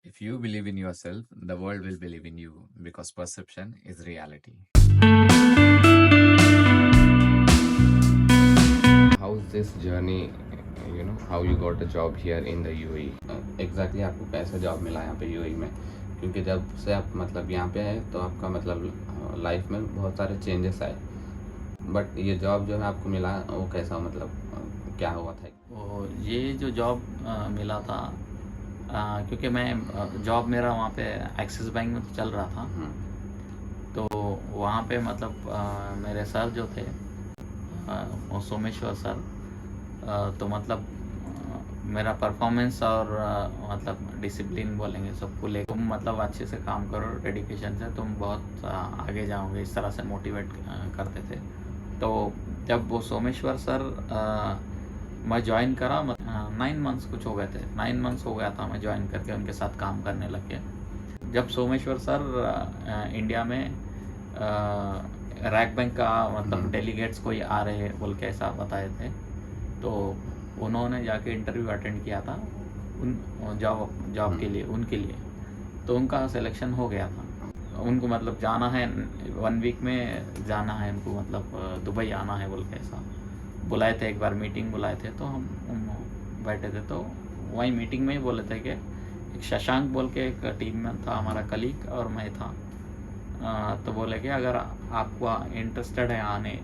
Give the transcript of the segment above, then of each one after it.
If you believe in yourself, the world will believe in you because perception is reality. How's this journey, how you got a job here in the UAE? Exactly आपको कैसे job मिला यहाँ पे UAE में? क्योंकि जब से आप मतलब यहाँ पे आए तो आपका मतलब लाइफ में बहुत सारे चेंजेस आए, बट ये जॉब जो है आपको मिला वो कैसा मतलब क्या हुआ था? तो ये जो जॉब मिला था, क्योंकि मैं जॉब मेरा वहाँ पे एक्सिस बैंक में तो चल रहा था। तो वहाँ पे मतलब मेरे सर जो थे वो सोमेश्वर सर, तो मतलब मेरा परफॉर्मेंस और मतलब डिसिप्लिन बोलेंगे सबको ले, तुम मतलब अच्छे से काम करो, डेडिकेशन से तुम बहुत आगे जाओगे, इस तरह से मोटिवेट करते थे। तो जब वो सोमेश्वर सर मैं ज्वाइन करा, 9 मंथ्स कुछ हो गए थे, 9 मंथ्स हो गया था मैं ज्वाइन करके उनके साथ काम करने लग गया। जब सोमेश्वर सर इंडिया में रैक बैंक का मतलब डेलीगेट्स कोई आ रहे हैं बोल के ऐसा बताए थे, तो उन्होंने जाके इंटरव्यू अटेंड किया था उन जॉब के लिए, उनके लिए। तो उनका सिलेक्शन हो गया था। उनको मतलब जाना है 1 वीक में, जाना है उनको मतलब दुबई आना है बोल के ऐसा बुलाए थे। एक बार मीटिंग बुलाए थे तो हम बैठे थे, तो वही मीटिंग में ही बोले थे कि एक शशांक बोल के एक टीम में था हमारा कलीग और मैं था। तो बोले कि अगर आपको इंटरेस्टेड है आने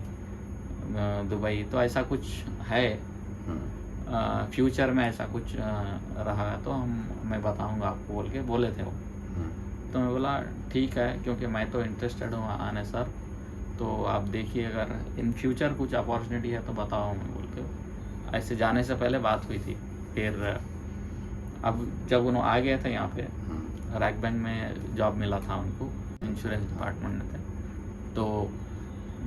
दुबई तो ऐसा कुछ है, फ्यूचर में ऐसा कुछ रहा है तो मैं बताऊंगा आपको बोल के बोले थे वो। तो मैं बोला ठीक है, क्योंकि मैं तो इंटरेस्टेड हूँ आने सर, तो आप देखिए अगर इन फ्यूचर कुछ अपॉर्चुनिटी है तो बताओ मैं बोल के। ऐसे जाने से पहले बात हुई थी। फिर अब जब उन्होंने आ गए थे यहाँ पे, रैक बैंक में जॉब मिला था उनको, इंश्योरेंस डिपार्टमेंट में थे। तो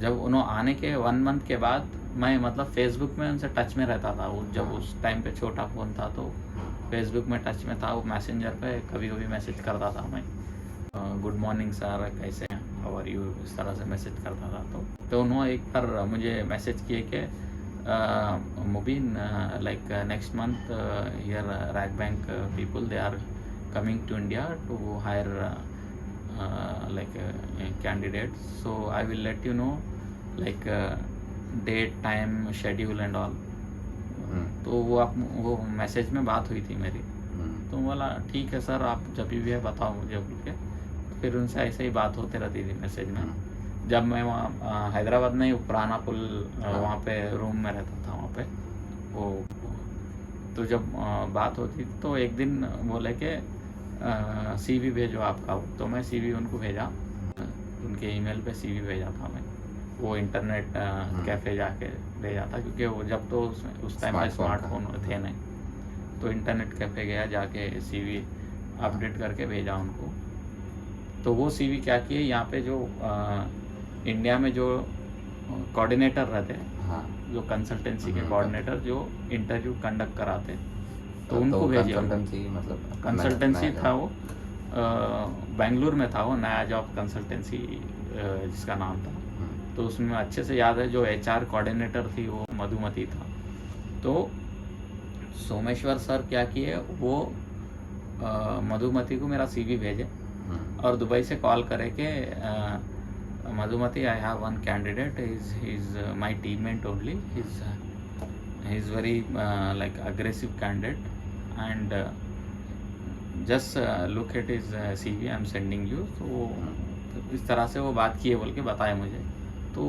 जब उन्होंने आने के 1 मंथ के बाद मैं मतलब फेसबुक में उनसे टच में रहता था। वो जब उस टाइम पे छोटा फ़ोन था तो फेसबुक में टच में था, वो मैसेंजर पे कभी कभी मैसेज करता था मैं, गुड मॉर्निंग सर, कैसे हैं, हाउ आर यू, इस तरह से मैसेज करता था। तो उन्होंने एक बार मुझे मैसेज किए कि Mubeen, like next month here RAK bank people they are coming to India to hire like candidates, so I will let you know like date, time, schedule and all. तो वो मैसेज में बात हुई थी मेरी। तो बोला ठीक है सर, आप जब भी है बताओ मुझे बोल के। फिर उनसे ऐसे ही बात होते रहती थी मैसेज में। जब मैं वहाँ हैदराबाद में ही पुराना पुल वहाँ पे रूम में रहता था वहाँ पे वो। तो जब बात होती तो एक दिन बोले कि CV भेजो आपका, तो मैं CV उनको भेजा, उनके ईमेल पे CV भेजा था मैं। वो इंटरनेट कैफ़े जाके भेजा था, क्योंकि वो जब तो उस टाइम में स्मार्टफोन थे नहीं। तो इंटरनेट कैफ़े गया, जाके CV अपडेट करके भेजा उनको। तो वो CV क्या किए, यहाँ पे जो इंडिया में जो कोऑर्डिनेटर रहते हैं, जो कंसल्टेंसी के कोऑर्डिनेटर जो इंटरव्यू कंडक्ट कराते, तो उनको भेजे। मतलब कंसल्टेंसी था वो, बेंगलुरु में था वो, नया जॉब कंसल्टेंसी जिसका नाम था। तो उसमें अच्छे से याद है जो HR कोऑर्डिनेटर थी वो मधुमती था। तो सोमेश्वर सर क्या किए, वो मधुमती को मेरा CV भेजे और दुबई से कॉल करे कि Madhumati, I have one candidate, he is my teammate only, he is very like aggressive candidate and just look at his CV, I am sending you। तो इस तरह से वो बात किए बोल के बताए मुझे। तो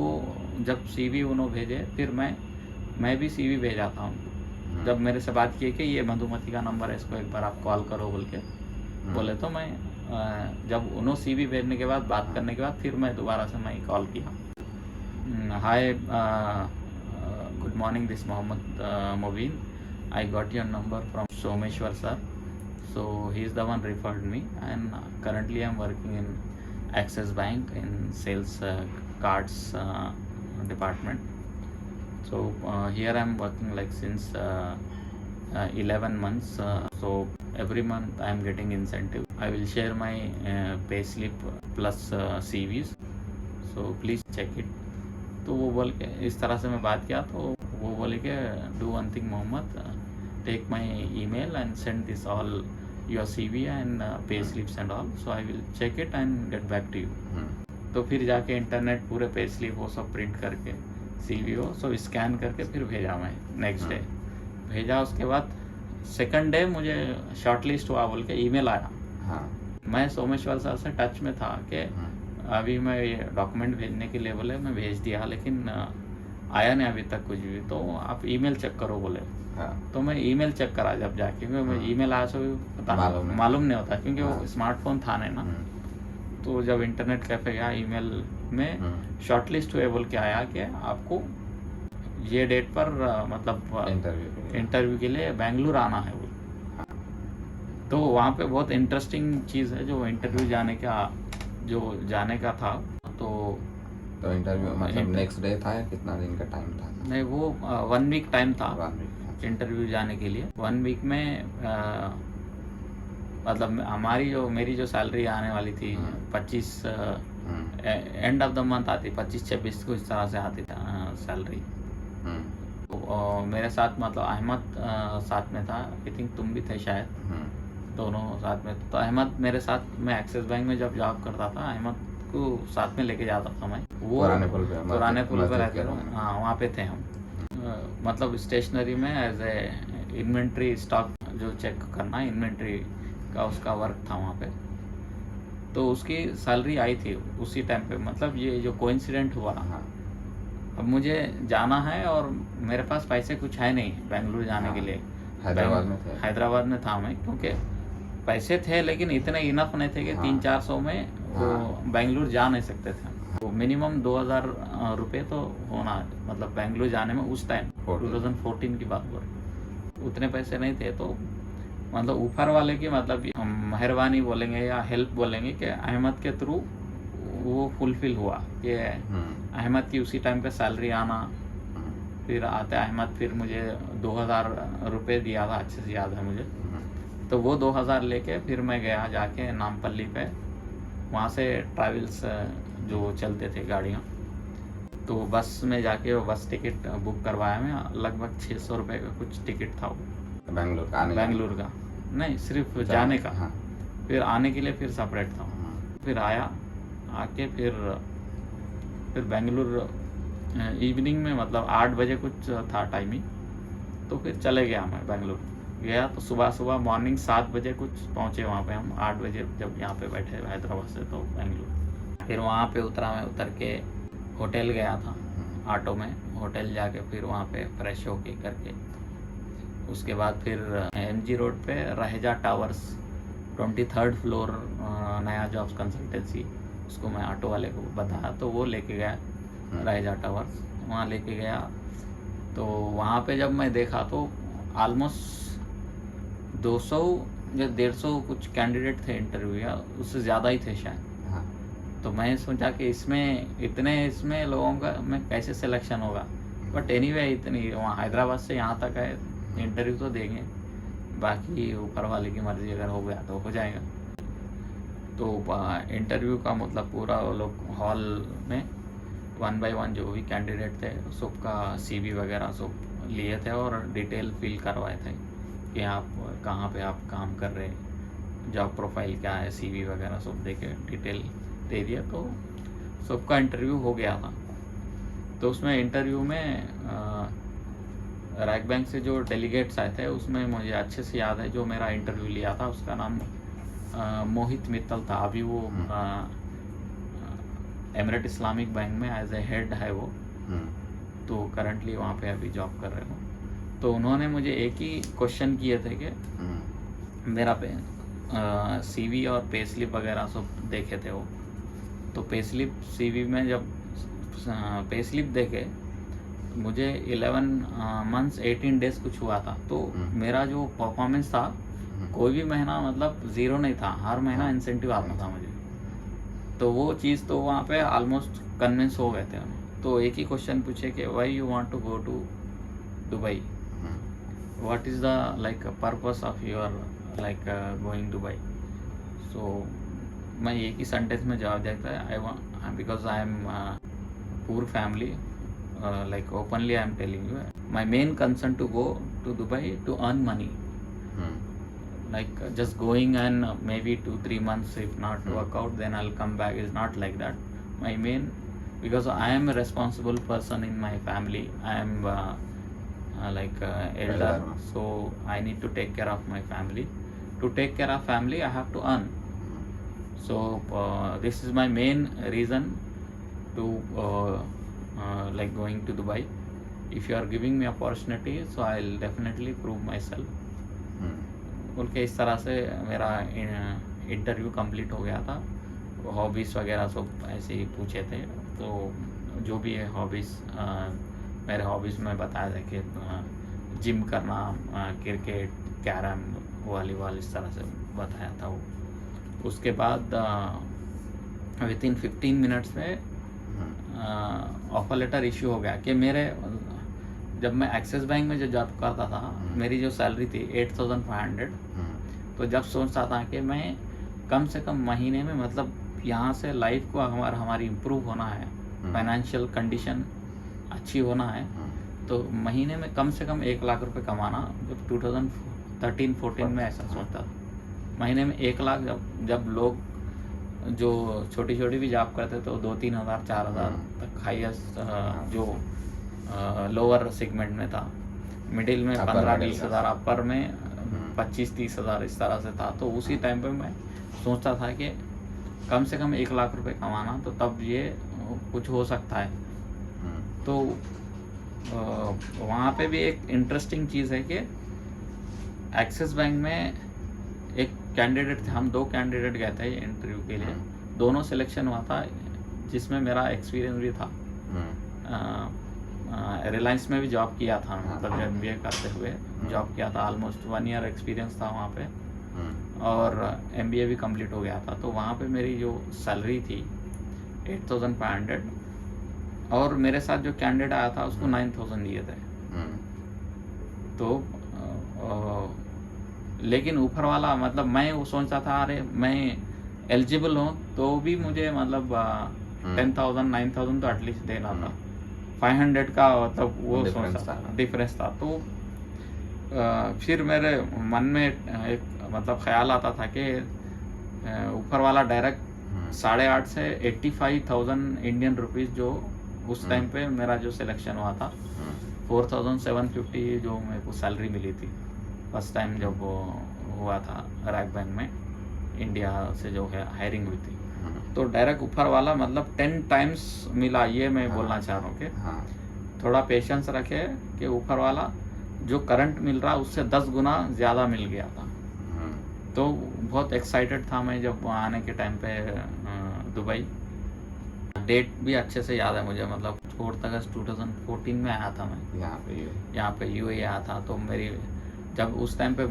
जब CV उन्होंने भेजे, फिर मैं भी CV भेजा था उनको। जब मेरे से बात किए कि ये मधुमती का नंबर है, इसको एक बार आप कॉल करो बोल के बोले, तो मैं जब उन्होंने CV भेजने के बाद, बात करने के बाद, फिर मैं दोबारा से मैं कॉल किया। Hi, good morning, this Mohammad Mubeen, I got your number from Someshwar sir, so he is the one referred me, and currently I am working in Axis Bank in sales cards department. So here I am working like since 11 months, so every month I am getting incentive. I will share my pay slip plus CVs, so please check it। तो वो बोल के इस तरह से मैं बात किया, तो वो बोले कि do one thing Mohammed, take my email and send this all your CV and pay slips and all, so I will check it and get back to you. तो फिर जाके इंटरनेट पूरे पे स्लिप वो सब प्रिंट करके CV वो सब scan करके फिर भेजा मैं नेक्स्ट डे भेजा। उसके बाद सेकंड डे मुझे शॉर्ट लिस्ट हुआ बोल के ईमेल आया। हाँ मैं सोमेश्वर सर से टच में था कि अभी मैं ये डॉक्यूमेंट भेजने के लिए बोले, मैं भेज दिया लेकिन आया नहीं अभी तक कुछ भी, तो आप ईमेल चेक करो बोले। हाँ तो मैं ईमेल चेक करा जब जाके, क्योंकि मैं ईमेल आया सो पता मालूम नहीं होता क्योंकि वो स्मार्टफोन था नहीं ना। तो जब इंटरनेट कैफे गया ईमेल में शॉर्ट लिस्ट हुए बोल के आया कि आपको ये डेट पर मतलब इंटरव्यू के लिए बेंगलुरु आना है वो। तो वहाँ पे बहुत इंटरेस्टिंग चीज़ है जो इंटरव्यू जाने का था। तो इंटरव्यू मतलब नेक्स्ट डे था या कितना दिन का टाइम था? नहीं, वो 1 वीक टाइम था 1 वीक इंटरव्यू जाने के लिए। 1 वीक में मतलब मेरी जो सैलरी आने वाली थी 25 एंड ऑफ द मंथ आती, 25-26 को इस तरह से आती थी सैलरी। तो मेरे साथ मतलब अहमद साथ में था, आई थिंक तुम भी थे शायद, दोनों साथ में। तो अहमद मेरे साथ, मैं एक्सिस बैंक में जब जॉब करता था अहमद को साथ में लेके जाता था मैं। वो पुराने पुल पे रहते थे। हाँ वहाँ पे थे हम। मतलब स्टेशनरी में एज ए इन्वेंट्री स्टॉक जो चेक करना, इन्वेंट्री का उसका वर्क था वहाँ पे। तो उसकी सैलरी आई थी उसी टाइम पे। मतलब ये जो कोइंसिडेंट हुआ, अब मुझे जाना है और मेरे पास पैसे कुछ है नहीं बेंगलुरु जाने के लिए। हैदराबाद में था मैं, क्योंकि पैसे थे लेकिन इतने इनफ नहीं थे कि 300-400 में वो बेंगलुरु जा नहीं सकते थे। तो मिनिमम 2000 रुपये तो होना, मतलब बेंगलुरु जाने में उस टाइम 2014 की बात हो रही, उतने पैसे नहीं थे। तो मतलब ऊपर वाले की मतलब मेहरबानी बोलेंगे या हेल्प बोलेंगे कि अहमद के थ्रू वो फुलफिल हुआ कि अहमद की उसी टाइम पे सैलरी आना। फिर आते अहमद फिर मुझे 2000 रुपये दिया था, अच्छे से याद है मुझे। तो वो 2000 लेके फिर मैं गया जाके नामपल्ली पे, वहाँ से ट्रैवल्स जो चलते थे गाड़ियाँ, तो बस में जाके वो बस टिकट बुक करवाया मैं। लगभग 600 रुपये का कुछ टिकट था वो बेंगलुरु का, नहीं सिर्फ जाने का। फिर आने के लिए फिर सेपरेट था। फिर आया, आके फिर बेंगलुरु इवनिंग में मतलब 8 बजे कुछ था टाइमिंग। तो फिर चले गया मैं बेंगलुरु गया। तो सुबह मॉर्निंग 7 बजे कुछ पहुँचे वहाँ पे हम। 8 बजे जब यहाँ पे बैठे हैदराबाद से तो बेंगलुरु। फिर वहाँ पे उतर के होटल गया था ऑटो में। होटल जाके फिर वहाँ पे फ्रेश होके करके उसके बाद फिर MG रोड पे रहेजा टावर्स 23rd फ्लोर नया जॉब्स कंसल्टेंसी, उसको मैं ऑटो वाले को बताया तो वो लेके गया रहेजा टावर्स। वहाँ लेके गया तो वहाँ पे जब मैं देखा तो ऑलमोस्ट 200 या 150 कुछ कैंडिडेट थे इंटरव्यू, या उससे ज़्यादा ही थे शायद। तो मैं सोचा कि इसमें लोगों का मैं कैसे सिलेक्शन होगा। बट एनीवे इतनी वहाँ हैदराबाद से यहाँ तक है, इंटरव्यू तो देंगे, बाकी ऊपर वाले की मर्ज़ी, अगर हो गया तो हो जाएगा। तो इंटरव्यू का मतलब पूरा वो लोग हॉल में 1 by 1 जो भी कैंडिडेट थे सबका CV वगैरह सब लिए थे और डिटेल फिल करवाए थे कि आप कहाँ पे आप काम कर रहे, जॉब प्रोफाइल क्या है, CV वगैरह सब दे के डिटेल दे दिया। तो सबका इंटरव्यू हो गया था। तो उसमें इंटरव्यू में रैक बैंक से जो डेलीगेट्स आए थे उसमें मुझे अच्छे से याद है, जो मेरा इंटरव्यू लिया था उसका नाम मोहित मित्तल था। अभी वो एमिरेट इस्लामिक बैंक में एज ए हेड है वो। तो करंटली वहाँ पे अभी जॉब कर रहे हो। तो उन्होंने मुझे एक ही क्वेश्चन किए थे कि मेरा CV और पे स्लिप वगैरह सब देखे थे वो। तो पे स्लिप CV में जब पे स्लिप देखे मुझे 11 मंथ्स 18 डेज कुछ हुआ था। तो मेरा जो परफॉर्मेंस था कोई भी महीना मतलब ज़ीरो नहीं था, हर महीना इंसेंटिव आता था मुझे। तो वो चीज़ तो वहाँ पे ऑलमोस्ट कन्विंस हो गए थे हम। तो एक ही क्वेश्चन पूछे कि why you want to go to Dubai, what is the like purpose of your like going Dubai. So मैं एक ही सेंटेंस में जवाब देता है, because I am poor family, like openly I am telling you, my main concern to go to Dubai to earn money. like just going and maybe 2-3 months if not work out then I'll come back is not like that. My main, because I am a responsible person in my family, I am elder, so I need to take care of my family. To take care of family I have to earn. So this is my main reason to like going to Dubai. If you are giving me opportunity, so I'll definitely prove myself. बोल के इस तरह से मेरा interview complete हो गया था. Hobbies वगैरह सब ऐसे ही पूछे थे, तो जो भी है हॉबीज़, मेरे हॉबीज़ में बताया था कि जिम करना, क्रिकेट, कैरम, वॉलीबॉल, इस तरह से बताया था वो. उसके बाद विथिन 15 मिनट्स में ऑफर लेटर इशू हो गया कि मेरे, जब मैं एक्सिस बैंक में जो जॉब करता था, मेरी जो सैलरी थी 8,500. तो जब सोचता था कि मैं कम से कम महीने में, मतलब यहाँ से लाइफ को हमारी इम्प्रूव होना है, फाइनेंशियल कंडीशन अच्छी होना है, तो महीने में कम से कम 1 लाख रुपए कमाना. जब 2013-14 में ऐसा सोचता था, महीने में 1 लाख. जब लोग जो छोटी छोटी भी जॉब करते तो 2-3 हज़ार 4 हज़ार तक हाईएस्ट, जो लोअर सेगमेंट में था, मिडिल में 15-20 हज़ार, अपर में 25-30 हज़ार, इस तरह से था. तो उसी टाइम पे मैं सोचता था कि कम से कम 1 लाख रुपए कमाना, तो तब ये कुछ हो सकता है. तो वहाँ पे भी एक इंटरेस्टिंग चीज़ है कि एक्सिस बैंक में एक कैंडिडेट थे, हम 2 कैंडिडेट गए थे इंटरव्यू के लिए. दोनों सिलेक्शन हुआ था, जिसमें मेरा एक्सपीरियंस भी था. रिलायंस में भी जॉब किया था, मतलब MBA करते हुए जॉब किया था. ऑलमोस्ट 1 ईयर एक्सपीरियंस था वहाँ पे, और MBA भी कंप्लीट हो गया था. तो वहाँ पे मेरी जो सैलरी थी 8,500, और मेरे साथ जो कैंडिडेट आया था उसको 9,000 दिए थे. तो लेकिन ऊपर वाला, मतलब मैं वो सोचता था, अरे मैं एलिजिबल हूँ तो भी मुझे मतलब 10,000 9,000 तो एटलीस्ट देना था. 500 का मतलब वो सोचता डिफरेंस था. तो फिर मेरे मन में एक मतलब ख्याल आता था कि ऊपर वाला डायरेक्ट 8,500 से 85,000 इंडियन रुपीज़, जो उस टाइम पे मेरा जो सिलेक्शन हुआ था, 4,750 जो मेरे को सैलरी मिली थी फर्स्ट टाइम जब वो हुआ था रैक बैंक में, इंडिया से जो है हायरिंग हुई थी. तो डायरेक्ट ऊपर वाला मतलब 10 टाइम्स मिला. ये मैं बोलना चाह रहा हूँ कि थोड़ा पेशेंस रखे कि ऊपर वाला जो करंट मिल रहा उससे 10 गुना ज़्यादा मिल गया था. तो बहुत एक्साइटेड था मैं जब आने के टाइम पे दुबई. डेट भी अच्छे से याद है मुझे, मतलब 4 अगस्त 2014 में आया था मैं यहाँ पे UAE आया था. तो मेरी जब उस टाइम पे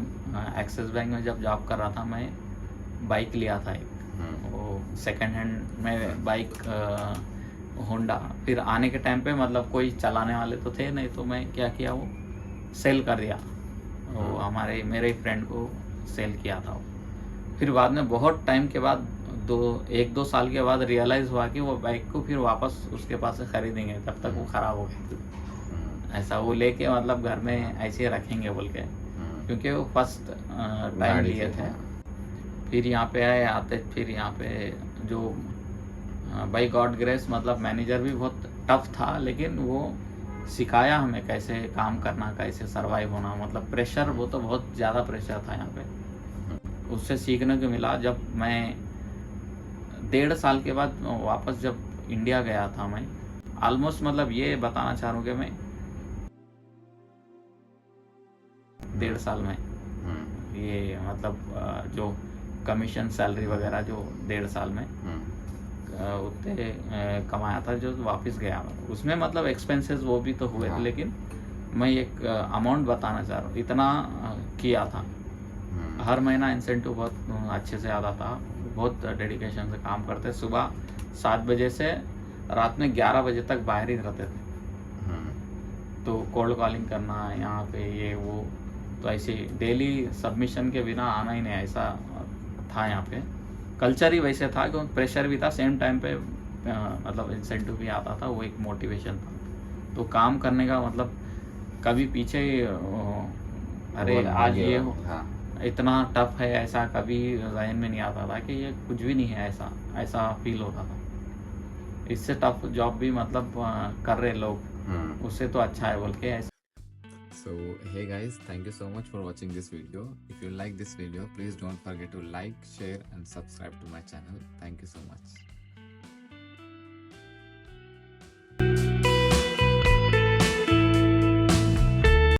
एक्सिस बैंक में जब जॉब कर रहा था, मैं बाइक लिया था एक, वो सेकंड हैंड में बाइक होंडा. फिर आने के टाइम पे मतलब कोई चलाने वाले तो थे नहीं, तो मैं क्या किया, वो सेल कर दिया. वो मेरे फ्रेंड को सेल किया था वो. फिर बाद में बहुत टाइम के बाद 1-2 साल के बाद रियलाइज़ हुआ कि वो बाइक को फिर वापस उसके पास से ख़रीदेंगे, तब तक वो ख़राब हो गई. ऐसा वो लेके मतलब घर में ऐसे रखेंगे बोल के, क्योंकि वो फर्स्ट टाइम लिए थे. फिर यहाँ पे आते फिर यहाँ पे जो बाई गॉड ग्रेस, मतलब मैनेजर भी बहुत टफ था, लेकिन वो सिखाया हमें कैसे काम करना, कैसे सरवाइव होना. मतलब प्रेशर, वो तो बहुत ज़्यादा प्रेशर था यहाँ पे, उससे सीखने को मिला. जब मैं 1.5 साल के बाद वापस जब इंडिया गया था, मैं ऑलमोस्ट, मतलब ये बताना चाह रहा हूँ कि मैं 1.5 साल में ये मतलब जो कमीशन सैलरी वगैरह जो 1.5 साल में उतने कमाया था, जो वापस गया. उसमें मतलब एक्सपेंसेस वो भी तो हुए थे, लेकिन मैं एक अमाउंट बताना चाह रहा हूँ, इतना किया था. हर महीना इंसेंटिव बहुत अच्छे से आता था, बहुत डेडिकेशन से काम करते. सुबह 7 बजे से रात में 11 बजे तक बाहर ही रहते थे. तो कोल्ड कॉलिंग करना यहाँ पे, ये वो, तो ऐसे डेली सबमिशन के बिना आना ही नहीं, ऐसा था यहाँ पे. कल्चर ही वैसे था, क्योंकि प्रेशर भी था सेम टाइम पे, मतलब इंसेंटिव भी आता था, वो एक मोटिवेशन था. तो काम करने का मतलब कभी पीछे अरे आज ये इतना टफ है ऐसा कभी जहन में नहीं आता था कि ये कुछ भी नहीं है, ऐसा फील होता था। इससे टफ जॉब भी मतलब कर रहे लोग, उससे तो अच्छा है बोल के ऐसा। So hey guys, thank you so much for watching this video. If you like this video, please don't forget to like, share and subscribe to my channel. Thank you so much.